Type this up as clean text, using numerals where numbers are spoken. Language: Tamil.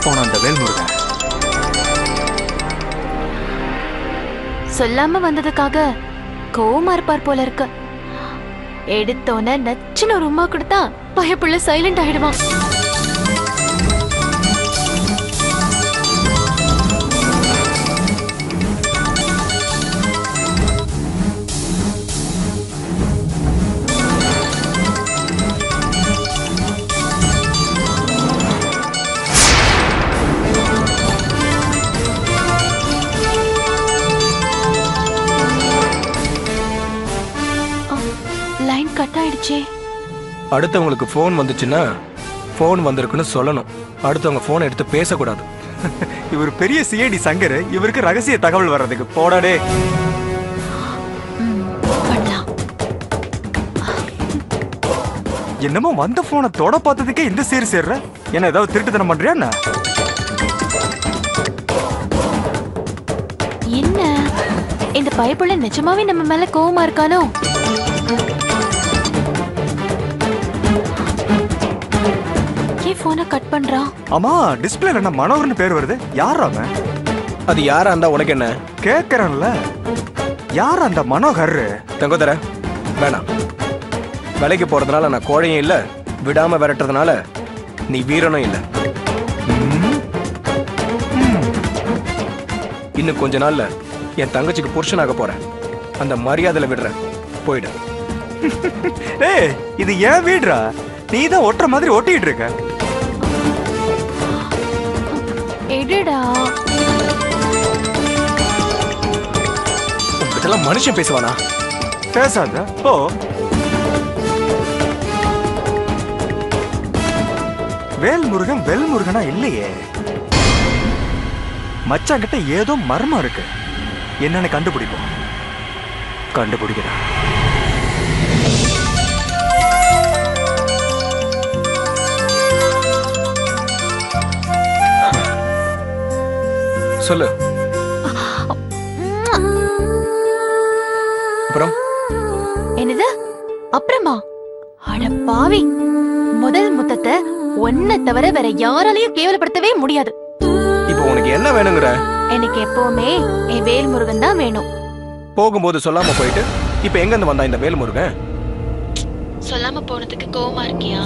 போன அந்த வேல்முருகன்? சொல்லாம வந்ததுக்காக கோவமா இருப்பார் போல இருக்கு. எடுத்தோன நச்சுன்னு ஒரு உமா கொடுத்தா பயப்புள்ள சைலண்ட் ஆயிடுவான். லைன் கட் ஆயிடுச்சே. அடுத்தவங்களுக்கு போன் வந்துச்சுன்னா போன் வந்திருக்குன்னு சொல்லணும். அடுத்தவங்க போன் எடுத்து பேசக்கூடாது. இவர் பெரிய சிஐடி சங்கர், இவருக்கு ரகசிய தகவல் வர்றதுக்கு போடாடே. என்னமோ வந்த போனை தொட பார்த்ததுக்கே இந்த சேர்ற. என்ன ஏதாவது திருட்டுத்தனம் பண்றியா? என்ன இந்த பயப்புள்ள நிஜமாவே நம்ம மேல கோவமா இருக்கானோ? போனை கட் பண்றான். ஆமா, டிஸ்பிளேல என்ன மனோகர்னு பேர் வருது. யாரா அவன்? அது யாரா இருந்தா உனக்கு என்ன? கேக்குறேன்ல, யார் அந்த மனோகர்? தங்கோதர வேணாம். வேலைக்கு போறதுனால நான் கோழையும் இல்ல, விடாம விரட்டுறதுனால நீ வீரனும் இல்ல. இன்னும் கொஞ்ச நாள்ல என் தங்கச்சிக்கு புருஷனாக போறேன். அந்த மரியாதையில விடுறேன், போயிடு. ஏய், இது ஏன் வீடுறா? நீ தான் ஒட்டுற மாதிரி ஒட்டிட்டு இருக்க. எடுடா. உங்ககிட்டலாம் மனுஷன் பேசுவானா? பேசாத ஓ. வேல்முருகன் வெல்முருகனா இல்லையே. மச்சான் கிட்ட ஏதோ மர்மம் இருக்கு. என்னன்னு கண்டுபிடிப்போம். கண்டுபிடிக்கிறா. சொல்லு. அப்புறம் என்னது அப்புறமா? அட பாவி, முதல் முத்தத்தை ஒன்ன தவிர வேற யாராலையும் கேவலப்படுத்தவே முடியாது. இப்போ உனக்கு என்ன வேணுங்கிற? எனக்கு எப்பவுமே என் வேல்முருகன் தான் வேணும். போகும்போது சொல்லாம போயிட்டு இப்ப எங்க இருந்து வந்தா இந்த வேல்முருகன்? சொல்லாம போனதுக்கு கோவமா இருக்கியா?